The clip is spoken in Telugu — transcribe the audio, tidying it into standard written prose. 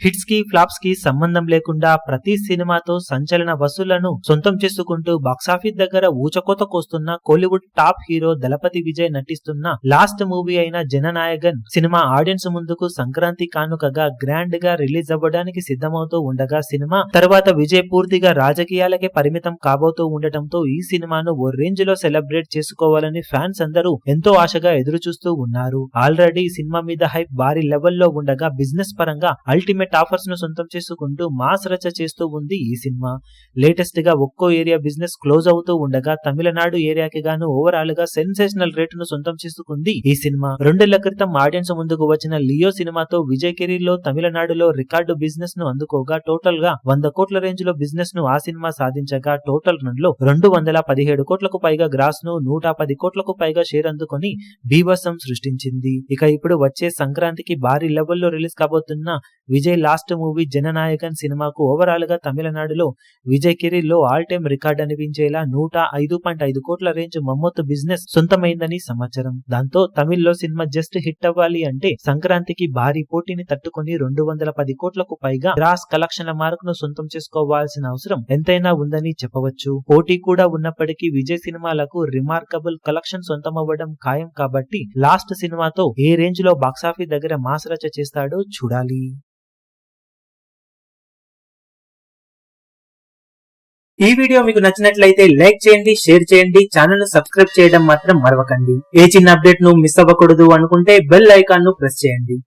హిట్స్ కి ఫ్లాప్స్ కి సంబంధం లేకుండా ప్రతి సినిమాతో సంచలన వసూళ్లను సొంతం చేసుకుంటూ బాక్సాఫీస్ దగ్గర ఊచకోత కోస్తున్న కోలీవుడ్ టాప్ హీరో దళపతి విజయ్ నటిస్తున్న లాస్ట్ మూవీ అయిన జననాయగన్ సినిమా ఆడియన్స్ ముందుకు సంక్రాంతి కానుకగా గ్రాండ్ గా రిలీజ్ అవ్వడానికి సిద్ధమవుతూ ఉండగా సినిమా తర్వాత విజయ్ పూర్తిగా రాజకీయాలకే పరిమితం కాబోతూ ఉండటంతో ఈ సినిమాను ఓ రేంజ్ లో సెలబ్రేట్ చేసుకోవాలని ఫ్యాన్స్ అందరూ ఎంతో ఆశగా ఎదురు చూస్తూ ఉన్నారు. ఆల్రెడీ సినిమా మీద హైప్ భారీ లెవెల్లో ఉండగా బిజినెస్ పరంగా అల్టిమేట్ ఆఫర్స్ ను సొంతం చేసుకుంటూ మాస్ రచ చేస్తూ ఉంది ఈ సినిమా. లేటెస్ట్ గా ఒక్కో ఏరియా బిజినెస్ క్లోజ్ అవుతూ ఉండగా తమిళనాడు ఏరియాకి గాను ఓవరాల్ గా సెన్సేషనల్ రేటును సొంతం చేసుకుంది ఈ సినిమా. 2 ఏళ్ల క్రితం ఆడియన్స్ ముందుకు వచ్చిన లియో సినిమాతో విజయ్ కెరీర్ లో తమిళనాడులో రికార్డు బిజినెస్ ను అందుకోగా టోటల్ గా 100 కోట్ల రేంజ్ లో బిజినెస్ ను ఆ సినిమా సాధించగా టోటల్ రన్ లో 217 కోట్లకు పైగా గ్రాస్ ను 110 కోట్లకు పైగా షేర్ అందుకొని బీభత్సం సృష్టించింది. ఇక ఇప్పుడు వచ్చే సంక్రాంతికి భారీ లెవెల్లో రిలీజ్ కాబోతున్న విజయ్ లాస్ట్ మూవీ జననాయకన్ సినిమాకు ఓవరాల్ గా తమిళనాడులో విజయ్ కెరీర్ లో ఆల్ టైమ్ రికార్డ్ అనిపించేలా 105.5 కోట్ల రేంజ్ మమ్మొత్తు బిజినెస్ సొంతమైందని సమాచారం. దాంతో తమిళ్లో సినిమా జస్ట్ హిట్ అవ్వాలి అంటే సంక్రాంతికి భారీ పోటీని తట్టుకుని 210 కోట్లకు పైగా గ్రాస్ కలెక్షన్ల మార్క్ ను సొంతం చేసుకోవాల్సిన అవసరం ఎంతైనా ఉందని చెప్పవచ్చు. పోటీ కూడా ఉన్నప్పటికీ విజయ్ సినిమాలకు రిమార్కబుల్ కలెక్షన్ సొంతమవ్వడం ఖాయం కాబట్టి లాస్ట్ సినిమాతో ఏ రేంజ్ లో బాక్సాఫీస్ దగ్గర మాస్ రచ చేస్తాడో చూడాలి. ఈ వీడియో మీకు నచ్చినట్లయితే లైక్ చేయండి, షేర్ చేయండి, ఛానల్ ను సబ్స్క్రైబ్ చేయడం మాత్రం మరవకండి. ఏ చిన్న అప్డేట్ ను మిస్ అవ్వకూడదు అనుకుంటే బెల్ ఐకాన్ ను ప్రెస్ చేయండి.